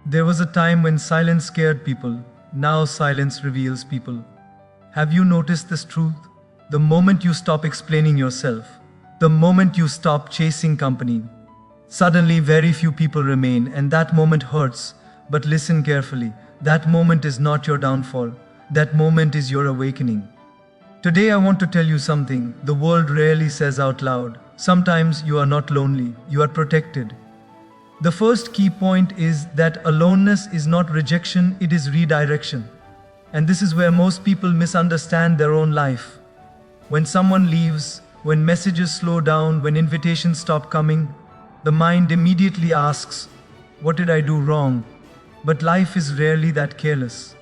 There was a time when silence scared people. Now silence reveals people. Have you noticed this truth? The moment you stop explaining yourself, the moment you stop chasing company, suddenly very few people remain, and that moment hurts. But listen carefully. That moment is not your downfall. That moment is your awakening. Today I want to tell you something the world rarely says out loud. Sometimes you are not lonely, you are protected. The first key point is that aloneness is not rejection, it is redirection. And this is where most people misunderstand their own life. When someone leaves, when messages slow down, when invitations stop coming, the mind immediately asks, "What did I do wrong?" But life is rarely that careless.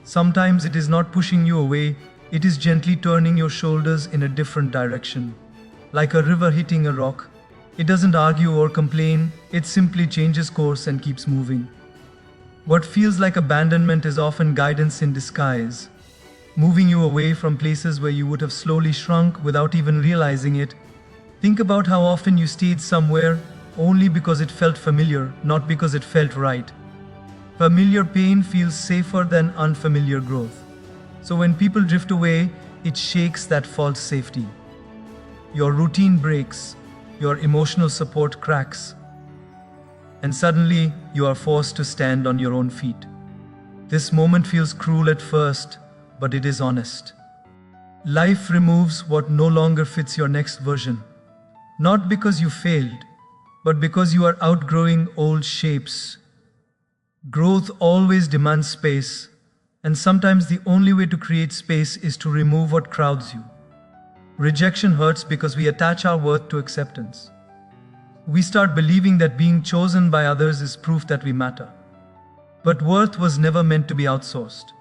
Sometimes it is not pushing you away, it is gently turning your shoulders in a different direction. Like a river hitting a rock, it doesn't argue or complain, it simply changes course and keeps moving. What feels like abandonment is often guidance in disguise, moving you away from places where you would have slowly shrunk without even realizing it. Think about how often you stayed somewhere only because it felt familiar, not because it felt right. Familiar pain feels safer than unfamiliar growth. So when people drift away, it shakes that false safety. Your routine breaks, your emotional support cracks, and suddenly you are forced to stand on your own feet. This moment feels cruel at first, but it is honest. Life removes what no longer fits your next version. Not because you failed, but because you are outgrowing old shapes. Growth always demands space, and sometimes the only way to create space is to remove what crowds you. Rejection hurts because we attach our worth to acceptance. We start believing that being chosen by others is proof that we matter. But worth was never meant to be outsourced.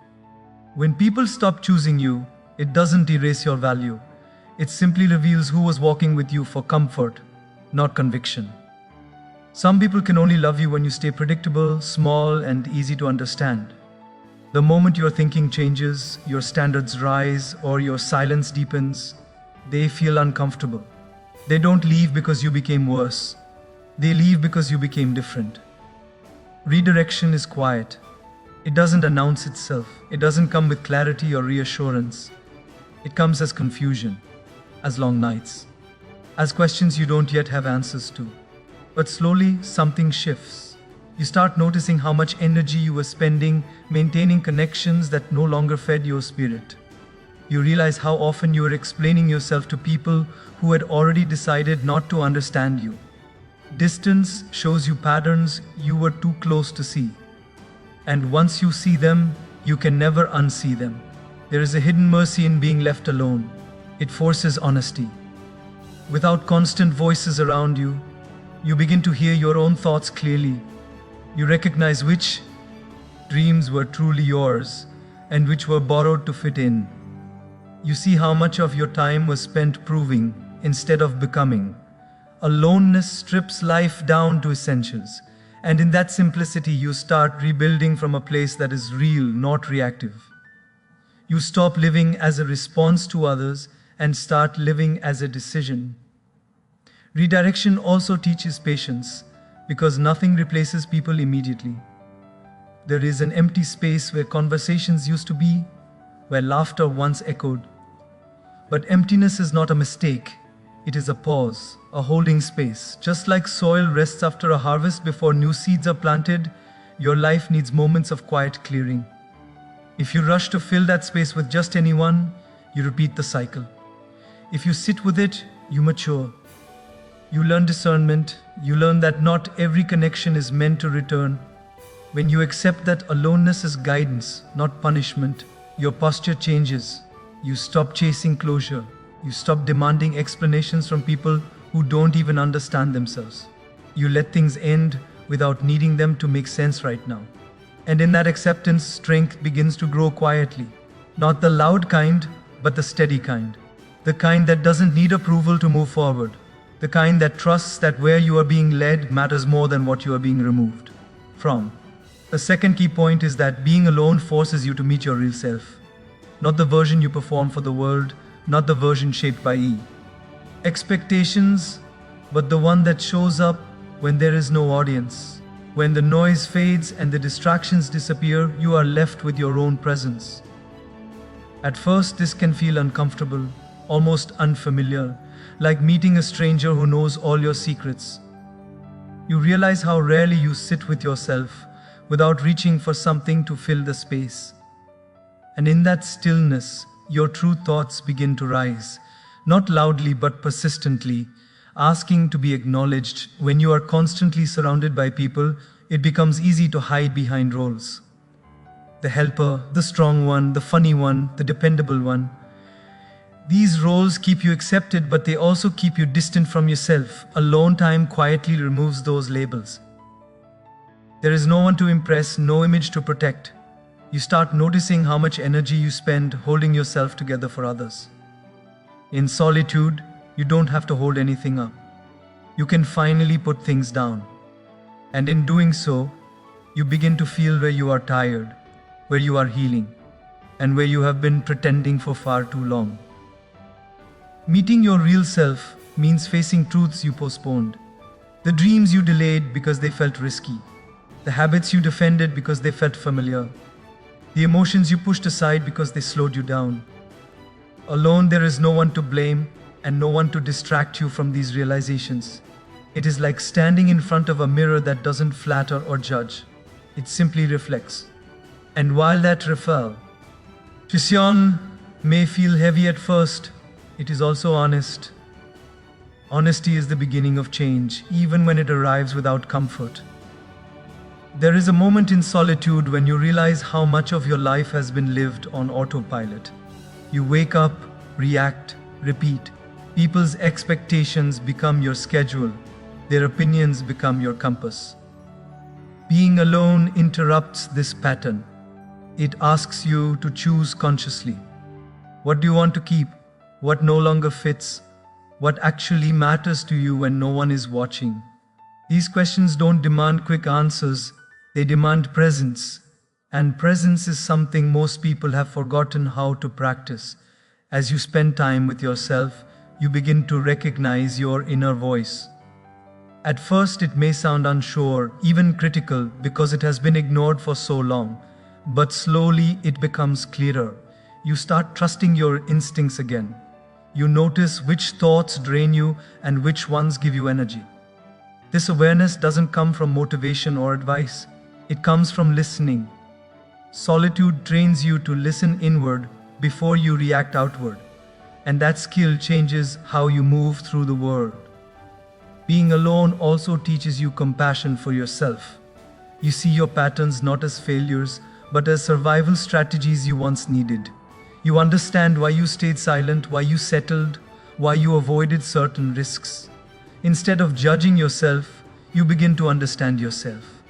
When people stop choosing you, it doesn't erase your value. It simply reveals who was walking with you for comfort, not conviction. Some people can only love you when you stay predictable, small, and easy to understand. The moment your thinking changes, your standards rise, or your silence deepens, they feel uncomfortable. They don't leave because you became worse. They leave because you became different. Redirection is quiet. It doesn't announce itself. It doesn't come with clarity or reassurance. It comes as confusion, as long nights, as questions you don't yet have answers to. But slowly, something shifts. You start noticing how much energy you were spending maintaining connections that no longer fed your spirit. You realize how often you were explaining yourself to people who had already decided not to understand you. Distance shows you patterns you were too close to see. And once you see them, you can never unsee them. There is a hidden mercy in being left alone. It forces honesty. Without constant voices around you, you begin to hear your own thoughts clearly. You recognize which dreams were truly yours and which were borrowed to fit in. You see how much of your time was spent proving instead of becoming. Aloneness strips life down to essentials, and in that simplicity you start rebuilding from a place that is real, not reactive. You stop living as a response to others and start living as a decision. Redirection also teaches patience, because nothing replaces people immediately. There is an empty space where conversations used to be, where laughter once echoed. But emptiness is not a mistake. It is a pause, a holding space. Just like soil rests after a harvest before new seeds are planted, your life needs moments of quiet clearing. If you rush to fill that space with just anyone, you repeat the cycle. If you sit with it, you mature. You learn discernment. You learn that not every connection is meant to return. When you accept that aloneness is guidance, not punishment, your posture changes. You stop chasing closure. You stop demanding explanations from people who don't even understand themselves. You let things end without needing them to make sense right now. And in that acceptance, strength begins to grow quietly. Not the loud kind, but the steady kind. The kind that doesn't need approval to move forward. The kind that trusts that where you are being led matters more than what you are being removed from. The second key point is that being alone forces you to meet your real self. Not the version you perform for the world, not the version shaped by expectations, but the one that shows up when there is no audience. When the noise fades and the distractions disappear, you are left with your own presence. At first, this can feel uncomfortable, almost unfamiliar, like meeting a stranger who knows all your secrets. You realize how rarely you sit with yourself without reaching for something to fill the space. And in that stillness, your true thoughts begin to rise, not loudly but persistently, asking to be acknowledged. When you are constantly surrounded by people, it becomes easy to hide behind roles. The helper, the strong one, the funny one, the dependable one. These roles keep you accepted, but they also keep you distant from yourself. Alone time quietly removes those labels. There is no one to impress, no image to protect. You start noticing how much energy you spend holding yourself together for others. In solitude, you don't have to hold anything up. You can finally put things down. And in doing so, you begin to feel where you are tired, where you are healing, and where you have been pretending for far too long. Meeting your real self means facing truths you postponed, the dreams you delayed because they felt risky, the habits you defended because they felt familiar, the emotions you pushed aside because they slowed you down. Alone, there is no one to blame and no one to distract you from these realizations. It is like standing in front of a mirror that doesn't flatter or judge. It simply reflects. And while that reflection may feel heavy at first, it is also honest. Honesty is the beginning of change, even when it arrives without comfort. There is a moment in solitude when you realize how much of your life has been lived on autopilot. You wake up, react, repeat. People's expectations become your schedule. Their opinions become your compass. Being alone interrupts this pattern. It asks you to choose consciously. What do you want to keep? What no longer fits? What actually matters to you when no one is watching? These questions don't demand quick answers, they demand presence. And presence is something most people have forgotten how to practice. As you spend time with yourself, you begin to recognize your inner voice. At first, it may sound unsure, even critical, because it has been ignored for so long. But slowly, it becomes clearer. You start trusting your instincts again. You notice which thoughts drain you and which ones give you energy. This awareness doesn't come from motivation or advice. It comes from listening. Solitude trains you to listen inward before you react outward. And that skill changes how you move through the world. Being alone also teaches you compassion for yourself. You see your patterns not as failures, but as survival strategies you once needed. You understand why you stayed silent, why you settled, why you avoided certain risks. Instead of judging yourself, you begin to understand yourself.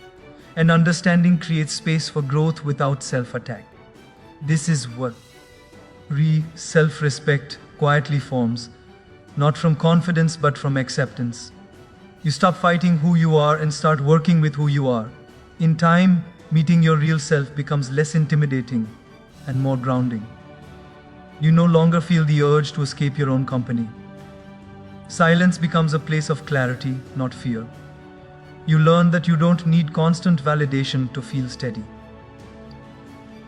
And understanding creates space for growth without self-attack. This is what self-respect quietly forms, not from confidence but from acceptance. You stop fighting who you are and start working with who you are. In time, meeting your real self becomes less intimidating and more grounding. You no longer feel the urge to escape your own company. Silence becomes a place of clarity, not fear. You learn that you don't need constant validation to feel steady.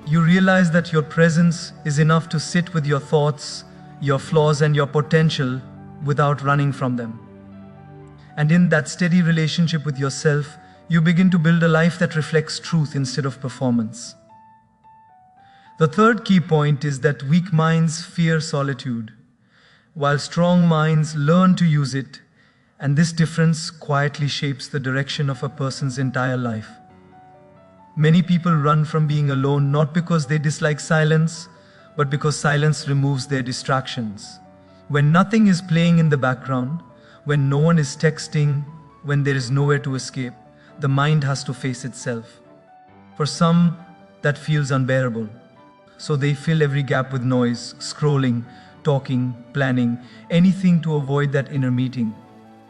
You realize that your presence is enough to sit with your thoughts, your flaws, and your potential without running from them. And in that steady relationship with yourself, you begin to build a life that reflects truth instead of performance. The third key point is that weak minds fear solitude, while strong minds learn to use it, and this difference quietly shapes the direction of a person's entire life. Many people run from being alone not because they dislike silence, but because silence removes their distractions. When nothing is playing in the background, when no one is texting, when there is nowhere to escape, the mind has to face itself. For some, that feels unbearable. So they fill every gap with noise, scrolling, talking, planning, anything to avoid that inner meeting.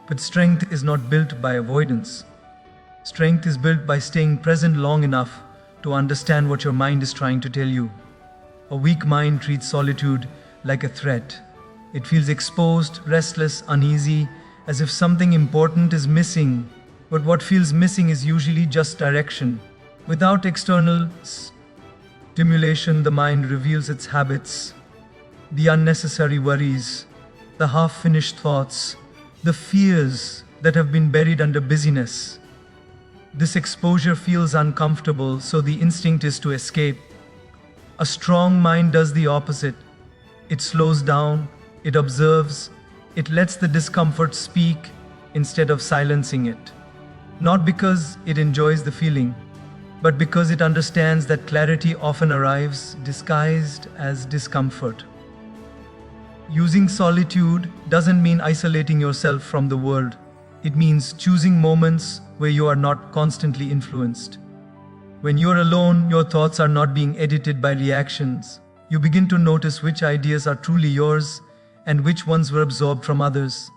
But strength is not built by avoidance. Strength is built by staying present long enough to understand what your mind is trying to tell you. A weak mind treats solitude like a threat. It feels exposed, restless, uneasy, as if something important is missing. But what feels missing is usually just direction. Without external stimulation, the mind reveals its habits, the unnecessary worries, the half-finished thoughts, the fears that have been buried under busyness. This exposure feels uncomfortable, so the instinct is to escape. A strong mind does the opposite. It slows down, it observes, it lets the discomfort speak instead of silencing it. Not because it enjoys the feeling, but because it understands that clarity often arrives disguised as discomfort. Using solitude doesn't mean isolating yourself from the world. It means choosing moments where you are not constantly influenced. When you're alone, your thoughts are not being edited by reactions. You begin to notice which ideas are truly yours and which ones were absorbed from others.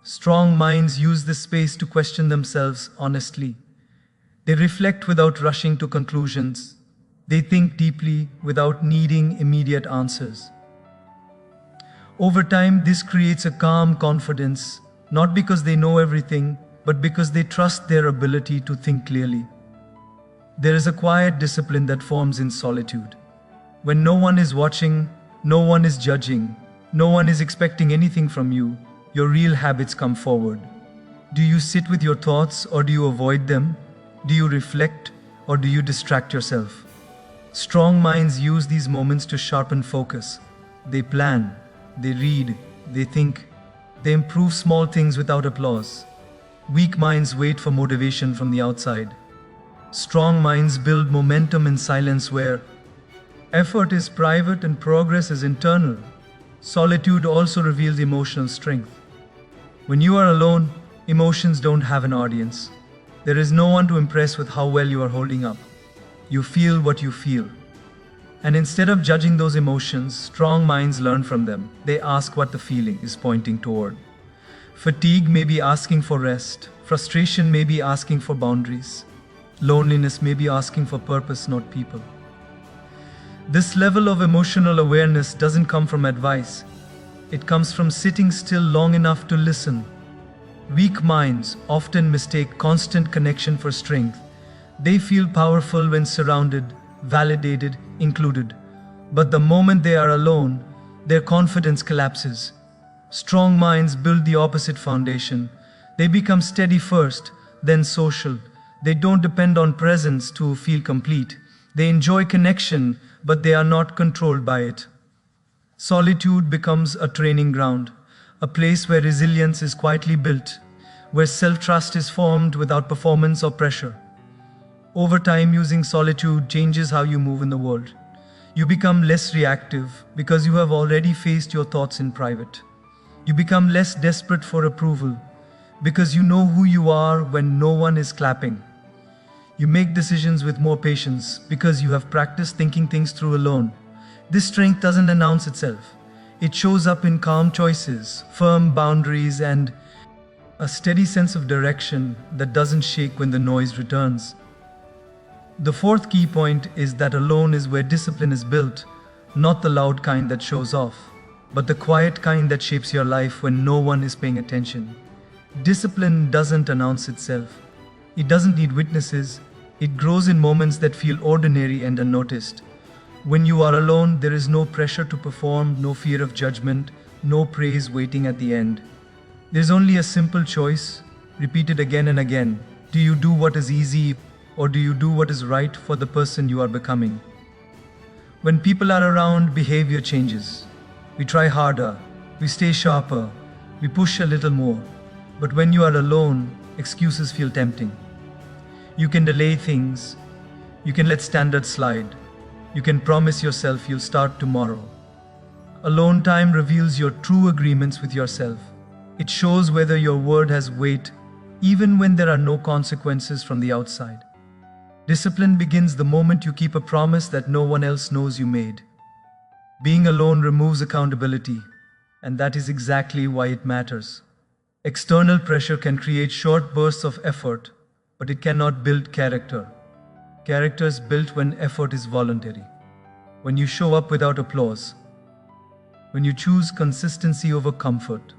Strong minds use this space to question themselves honestly. They reflect without rushing to conclusions. They think deeply without needing immediate answers. Over time, this creates a calm confidence, not because they know everything, but because they trust their ability to think clearly. There is a quiet discipline that forms in solitude. When no one is watching, no one is judging, no one is expecting anything from you, your real habits come forward. Do you sit with your thoughts or do you avoid them? Do you reflect or do you distract yourself? Strong minds use these moments to sharpen focus. They plan, they read, they think, they improve small things without applause. Weak minds wait for motivation from the outside. Strong minds build momentum in silence where effort is private and progress is internal. Solitude also reveals emotional strength. When you are alone, emotions don't have an audience. There is no one to impress with how well you are holding up. You feel what you feel. And instead of judging those emotions, strong minds learn from them. They ask what the feeling is pointing toward. Fatigue may be asking for rest. Frustration may be asking for boundaries. Loneliness may be asking for purpose, not people. This level of emotional awareness doesn't come from advice. It comes from sitting still long enough to listen. Weak minds often mistake constant connection for strength. They feel powerful when surrounded, validated, included. But the moment they are alone, their confidence collapses. Strong minds build the opposite foundation. They become steady first, then social. They don't depend on presence to feel complete. They enjoy connection, but they are not controlled by it. Solitude becomes a training ground, a place where resilience is quietly built, where self-trust is formed without performance or pressure. Over time, using solitude changes how you move in the world. You become less reactive because you have already faced your thoughts in private. You become less desperate for approval because you know who you are when no one is clapping. You make decisions with more patience because you have practiced thinking things through alone. This strength doesn't announce itself. It shows up in calm choices, firm boundaries, and a steady sense of direction that doesn't shake when the noise returns. The fourth key point is that alone is where discipline is built, not the loud kind that shows off, but the quiet kind that shapes your life when no one is paying attention. Discipline doesn't announce itself. It doesn't need witnesses. It grows in moments that feel ordinary and unnoticed. When you are alone, there is no pressure to perform, no fear of judgment, no praise waiting at the end. There's only a simple choice, repeated again and again. Do you do what is easy, or do you do what is right for the person you are becoming? When people are around, behavior changes. We try harder, we stay sharper, we push a little more. But when you are alone, excuses feel tempting. You can delay things. You can let standards slide. You can promise yourself you'll start tomorrow. Alone time reveals your true agreements with yourself. It shows whether your word has weight, even when there are no consequences from the outside. Discipline begins the moment you keep a promise that no one else knows you made. Being alone removes accountability, and that is exactly why it matters. External pressure can create short bursts of effort, but it cannot build character. Character is built when effort is voluntary, when you show up without applause, when you choose consistency over comfort,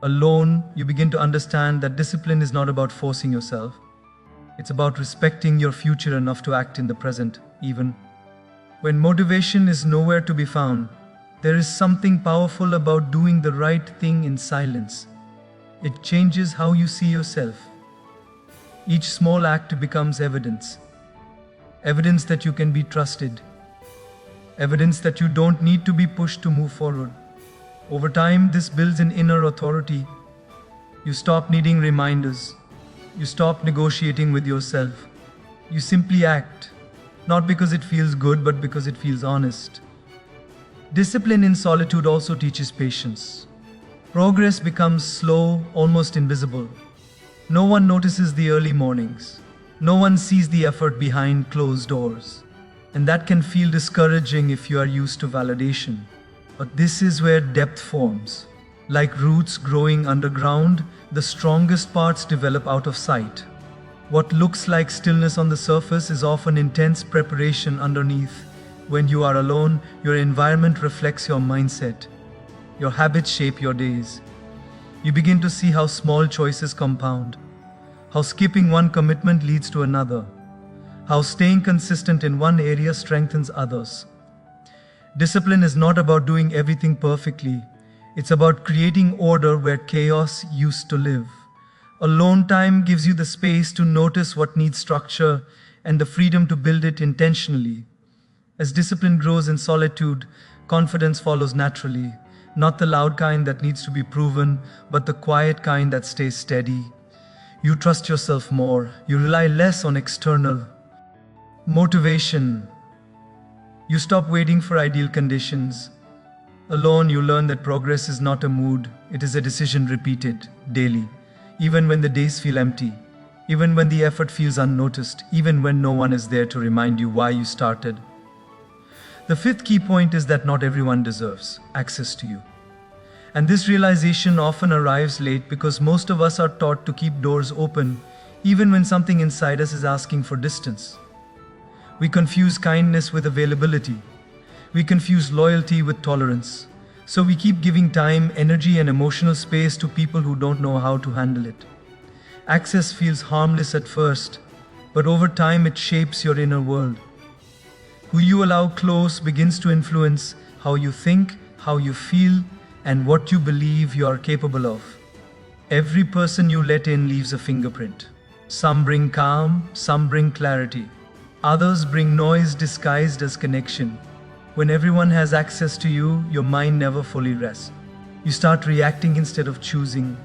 Alone, you begin to understand that discipline is not about forcing yourself. It's about respecting your future enough to act in the present, even when motivation is nowhere to be found. There is something powerful about doing the right thing in silence. It changes how you see yourself. Each small act becomes evidence. Evidence that you can be trusted. Evidence that you don't need to be pushed to move forward. Over time, this builds an inner authority. You stop needing reminders. You stop negotiating with yourself. You simply act, not because it feels good, but because it feels honest. Discipline in solitude also teaches patience. Progress becomes slow, almost invisible. No one notices the early mornings. No one sees the effort behind closed doors. And that can feel discouraging if you are used to validation. But this is where depth forms. Like roots growing underground, the strongest parts develop out of sight. What looks like stillness on the surface is often intense preparation underneath. When you are alone, your environment reflects your mindset. Your habits shape your days. You begin to see how small choices compound, how skipping one commitment leads to another, how staying consistent in one area strengthens others. Discipline is not about doing everything perfectly. It's about creating order where chaos used to live. Alone time gives you the space to notice what needs structure and the freedom to build it intentionally. As discipline grows in solitude, confidence follows naturally. Not the loud kind that needs to be proven, but the quiet kind that stays steady. You trust yourself more. You rely less on external motivation. You stop waiting for ideal conditions. Alone, you learn that progress is not a mood, it is a decision repeated daily. Even when the days feel empty, even when the effort feels unnoticed, even when no one is there to remind you why you started. The fifth key point is that not everyone deserves access to you. And this realization often arrives late because most of us are taught to keep doors open even when something inside us is asking for distance. We confuse kindness with availability. We confuse loyalty with tolerance. So we keep giving time, energy, and emotional space to people who don't know how to handle it. Access feels harmless at first, but over time it shapes your inner world. Who you allow close begins to influence how you think, how you feel, and what you believe you are capable of. Every person you let in leaves a fingerprint. Some bring calm, some bring clarity. Others bring noise disguised as connection. When everyone has access to you, your mind never fully rests. You start reacting instead of choosing.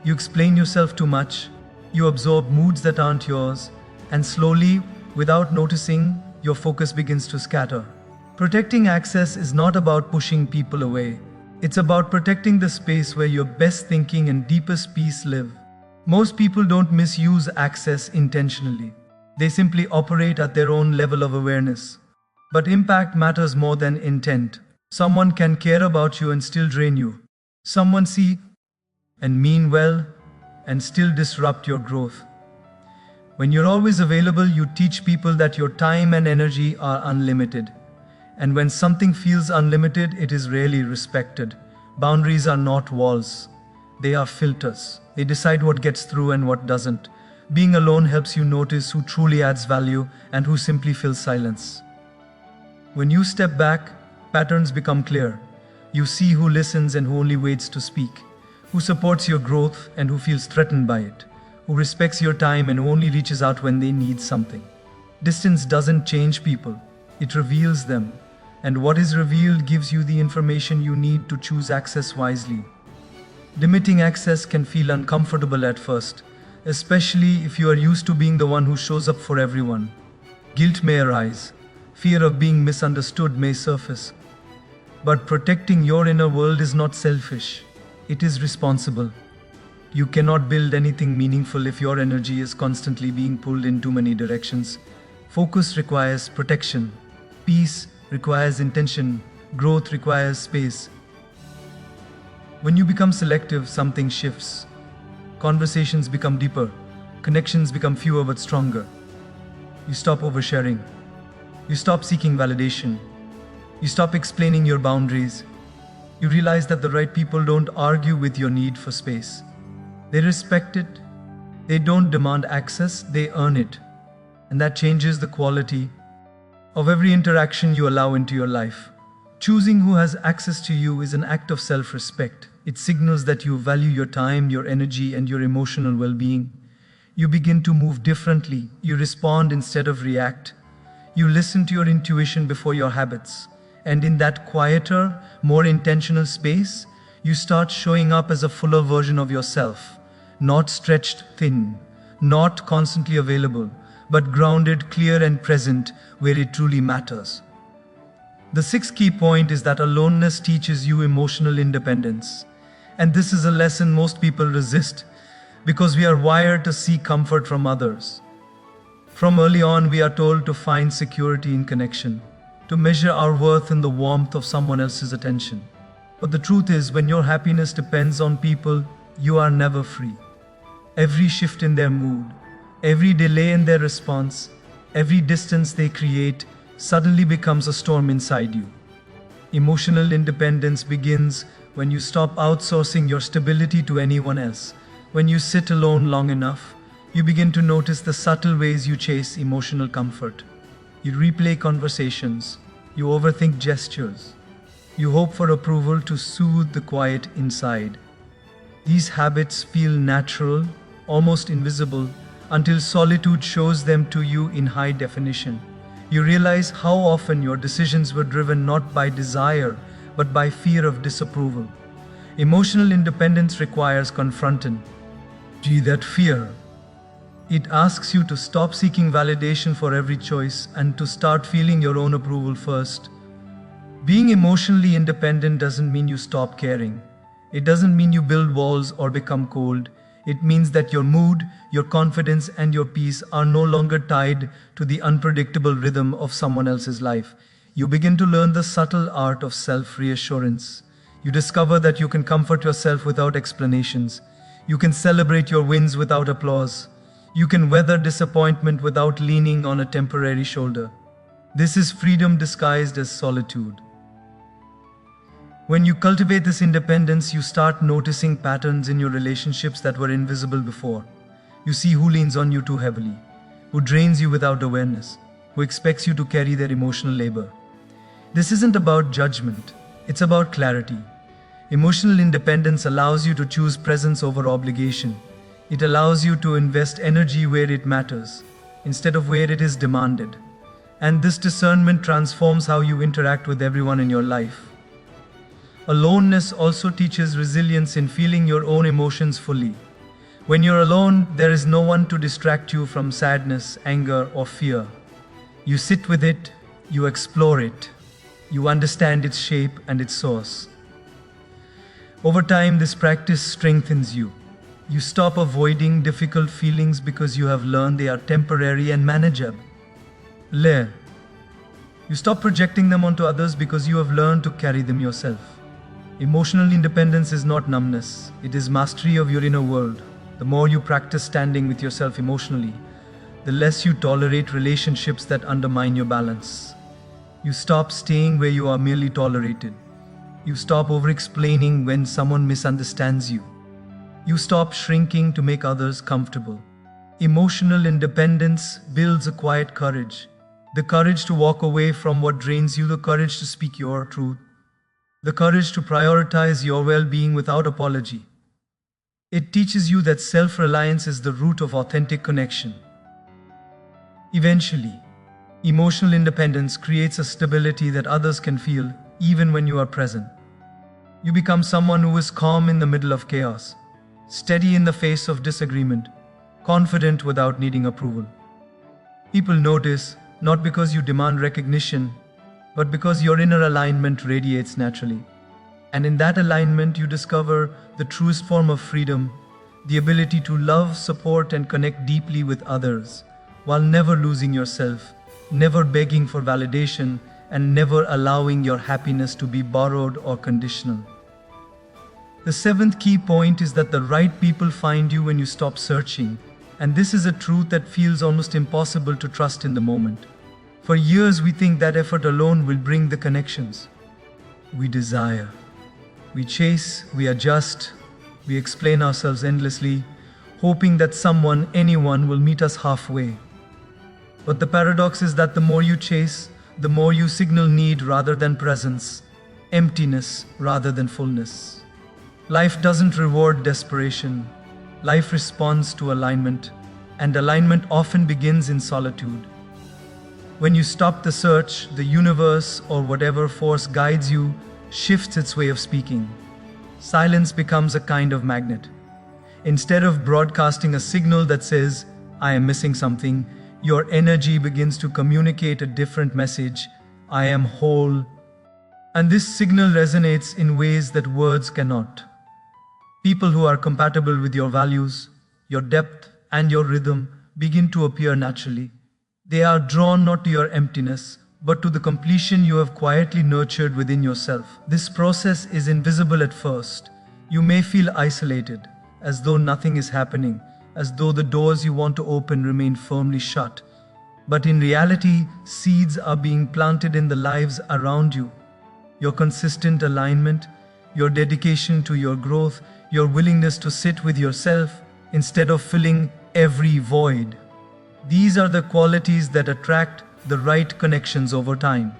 You explain yourself too much. You absorb moods that aren't yours. And slowly, without noticing, your focus begins to scatter. Protecting access is not about pushing people away. It's about protecting the space where your best thinking and deepest peace live. Most people don't misuse access intentionally. They simply operate at their own level of awareness. But impact matters more than intent. Someone can care about you and still drain you. Someone see and mean well and still disrupt your growth. When you're always available, you teach people that your time and energy are unlimited. And when something feels unlimited, it is rarely respected. Boundaries are not walls. They are filters. They decide what gets through and what doesn't. Being alone helps you notice who truly adds value and who simply fills silence. When you step back, patterns become clear. You see who listens and who only waits to speak, who supports your growth and who feels threatened by it, who respects your time and who only reaches out when they need something. Distance doesn't change people, it reveals them. And what is revealed gives you the information you need to choose access wisely. Limiting access can feel uncomfortable at first, especially if you are used to being the one who shows up for everyone. Guilt may arise, fear of being misunderstood may surface. But protecting your inner world is not selfish, it is responsible. You cannot build anything meaningful if your energy is constantly being pulled in too many directions. Focus requires protection. Peace requires intention. Growth requires space. When you become selective, something shifts. Conversations become deeper. Connections become fewer but stronger. You stop oversharing. You stop seeking validation. You stop explaining your boundaries. You realize that the right people don't argue with your need for space. They respect it. They don't demand access, they earn it. And that changes the quality of every interaction you allow into your life. Choosing who has access to you is an act of self-respect. It signals that you value your time, your energy, and your emotional well-being. You begin to move differently. You respond instead of react. You listen to your intuition before your habits. And in that quieter, more intentional space, you start showing up as a fuller version of yourself. Not stretched thin, not constantly available, but grounded, clear, and present where it truly matters. The sixth key point is that aloneness teaches you emotional independence. And this is a lesson most people resist because we are wired to seek comfort from others. From early on, we are told to find security in connection, to measure our worth in the warmth of someone else's attention. But the truth is, when your happiness depends on people, you are never free. Every shift in their mood, every delay in their response, every distance they create suddenly becomes a storm inside you. Emotional independence begins when you stop outsourcing your stability to anyone else. When you sit alone long enough, you begin to notice the subtle ways you chase emotional comfort. You replay conversations, you overthink gestures, you hope for approval to soothe the quiet inside. These habits feel natural, almost invisible, until solitude shows them to you in high definition. You realize how often your decisions were driven not by desire, but by fear of disapproval. Emotional independence requires confronting that fear. It asks you to stop seeking validation for every choice and to start feeling your own approval first. Being emotionally independent doesn't mean you stop caring. It doesn't mean you build walls or become cold. It means that your mood, your confidence, and your peace are no longer tied to the unpredictable rhythm of someone else's life. You begin to learn the subtle art of self-reassurance. You discover that you can comfort yourself without explanations. You can celebrate your wins without applause. You can weather disappointment without leaning on a temporary shoulder. This is freedom disguised as solitude. When you cultivate this independence, you start noticing patterns in your relationships that were invisible before. You see who leans on you too heavily, who drains you without awareness, who expects you to carry their emotional labor. This isn't about judgment, it's about clarity. Emotional independence allows you to choose presence over obligation. It allows you to invest energy where it matters, instead of where it is demanded. And this discernment transforms how you interact with everyone in your life. Aloneness also teaches resilience in feeling your own emotions fully. When you're alone, there is no one to distract you from sadness, anger, or fear. You sit with it, you explore it, you understand its shape and its source. Over time, this practice strengthens you. You stop avoiding difficult feelings because you have learned they are temporary and manageable. You stop projecting them onto others because you have learned to carry them yourself. Emotional independence is not numbness, it is mastery of your inner world. The more you practice standing with yourself emotionally, the less you tolerate relationships that undermine your balance. You stop staying where you are merely tolerated. You stop over-explaining when someone misunderstands you. You stop shrinking to make others comfortable. Emotional independence builds a quiet courage. The courage to walk away from what drains you, the courage to speak your truth. The courage to prioritize your well-being without apology. It teaches you that self-reliance is the root of authentic connection. Eventually, emotional independence creates a stability that others can feel even when you are present. You become someone who is calm in the middle of chaos, steady in the face of disagreement, confident without needing approval. People notice, not because you demand recognition, but because your inner alignment radiates naturally. And in that alignment, you discover the truest form of freedom, the ability to love, support, and connect deeply with others, while never losing yourself, never begging for validation, and never allowing your happiness to be borrowed or conditional. The seventh key point is that the right people find you when you stop searching, and this is a truth that feels almost impossible to trust in the moment. For years we think that effort alone will bring the connections we desire. We chase, we adjust, we explain ourselves endlessly, hoping that someone, anyone will meet us halfway. But the paradox is that the more you chase, the more you signal need rather than presence, emptiness rather than fullness. Life doesn't reward desperation. Life responds to alignment, and alignment often begins in solitude. When you stop the search, the universe or whatever force guides you shifts its way of speaking. Silence becomes a kind of magnet. Instead of broadcasting a signal that says, "I am missing something," your energy begins to communicate a different message, "I am whole." And this signal resonates in ways that words cannot. People who are compatible with your values, your depth, and your rhythm begin to appear naturally. They are drawn not to your emptiness, but to the completion you have quietly nurtured within yourself. This process is invisible at first. You may feel isolated, as though nothing is happening, as though the doors you want to open remain firmly shut. But in reality, seeds are being planted in the lives around you. Your consistent alignment, your dedication to your growth, your willingness to sit with yourself instead of filling every void. These are the qualities that attract the right connections over time.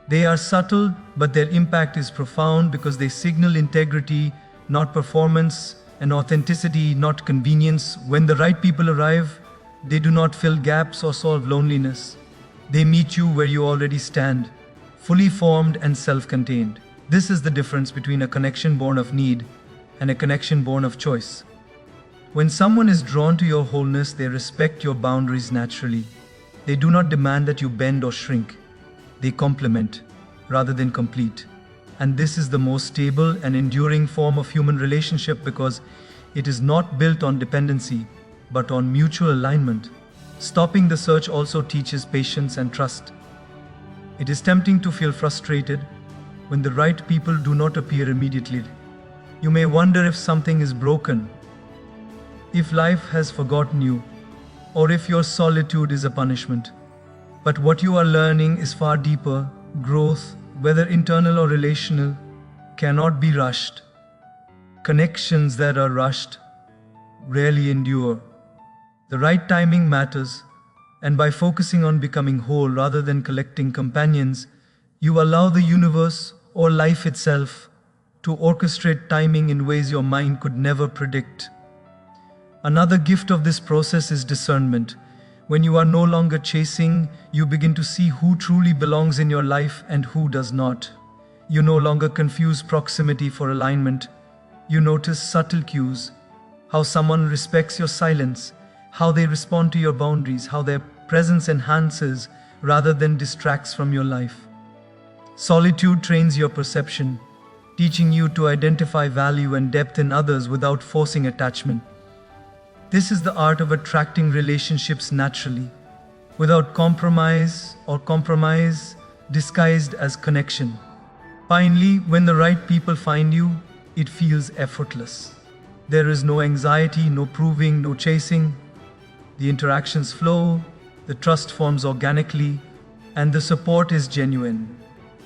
They are subtle, but their impact is profound because they signal integrity, not performance, and authenticity, not convenience. When the right people arrive, they do not fill gaps or solve loneliness. They meet you where you already stand, fully formed and self-contained. This is the difference between a connection born of need and a connection born of choice. When someone is drawn to your wholeness, they respect your boundaries naturally. They do not demand that you bend or shrink. They complement rather than complete. And this is the most stable and enduring form of human relationship because it is not built on dependency, but on mutual alignment. Stopping the search also teaches patience and trust. It is tempting to feel frustrated when the right people do not appear immediately. You may wonder if something is broken, if life has forgotten you, or if your solitude is a punishment. But what you are learning is far deeper. Growth, whether internal or relational, cannot be rushed. Connections that are rushed rarely endure. The right timing matters, and by focusing on becoming whole rather than collecting companions, you allow the universe or life itself to orchestrate timing in ways your mind could never predict. Another gift of this process is discernment. When you are no longer chasing, you begin to see who truly belongs in your life and who does not. You no longer confuse proximity for alignment. You notice subtle cues, how someone respects your silence, how they respond to your boundaries, how their presence enhances rather than distracts from your life. Solitude trains your perception, teaching you to identify value and depth in others without forcing attachment. This is the art of attracting relationships naturally, without compromise or compromise disguised as connection. Finally, when the right people find you, it feels effortless. There is no anxiety, no proving, no chasing. The interactions flow, the trust forms organically, and the support is genuine.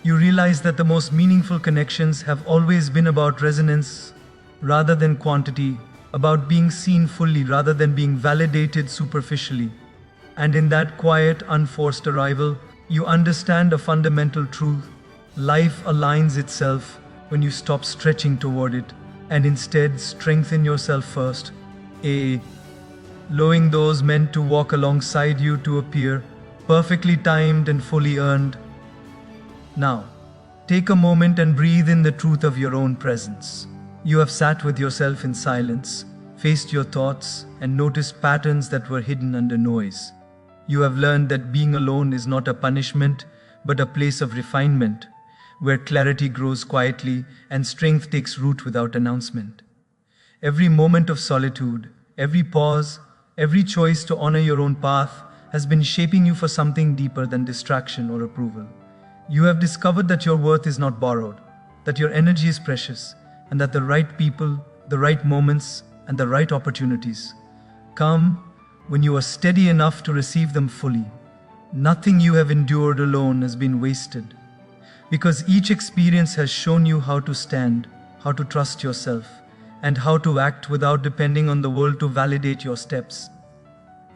You realize that the most meaningful connections have always been about resonance rather than quantity, about being seen fully rather than being validated superficially. And in that quiet, unforced arrival, you understand a fundamental truth. Life aligns itself when you stop stretching toward it and instead strengthen yourself first. Allowing those meant to walk alongside you to appear, perfectly timed and fully earned. Now, take a moment and breathe in the truth of your own presence. You have sat with yourself in silence, faced your thoughts, and noticed patterns that were hidden under noise. You have learned that being alone is not a punishment, but a place of refinement, where clarity grows quietly and strength takes root without announcement. Every moment of solitude, every pause, every choice to honor your own path has been shaping you for something deeper than distraction or approval. You have discovered that your worth is not borrowed, that your energy is precious, and that the right people, the right moments, and the right opportunities come when you are steady enough to receive them fully. Nothing you have endured alone has been wasted, because each experience has shown you how to stand, how to trust yourself, and how to act without depending on the world to validate your steps.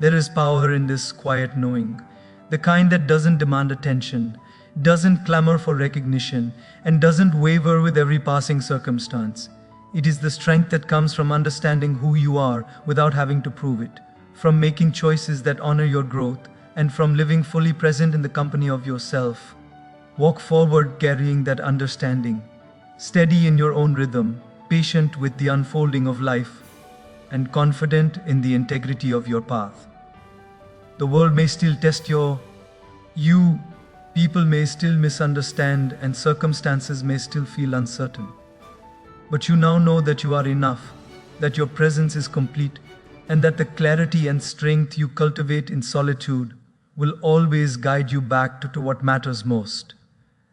There is power in this quiet knowing, the kind that doesn't demand attention, doesn't clamor for recognition, and doesn't waver with every passing circumstance. It is the strength that comes from understanding who you are without having to prove it, from making choices that honor your growth, and from living fully present in the company of yourself. Walk forward carrying that understanding, steady in your own rhythm, patient with the unfolding of life, and confident in the integrity of your path. The world may still test you, people may still misunderstand, and circumstances may still feel uncertain. But you now know that you are enough, that your presence is complete, and that the clarity and strength you cultivate in solitude will always guide you back to what matters most.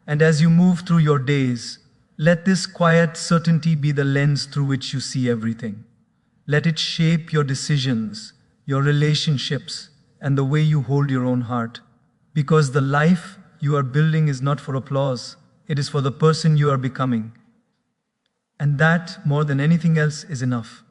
And as you move through your days, let this quiet certainty be the lens through which you see everything. Let it shape your decisions, your relationships, and the way you hold your own heart. Because the life you are building is not for applause, it is for the person you are becoming. And that, more than anything else, is enough.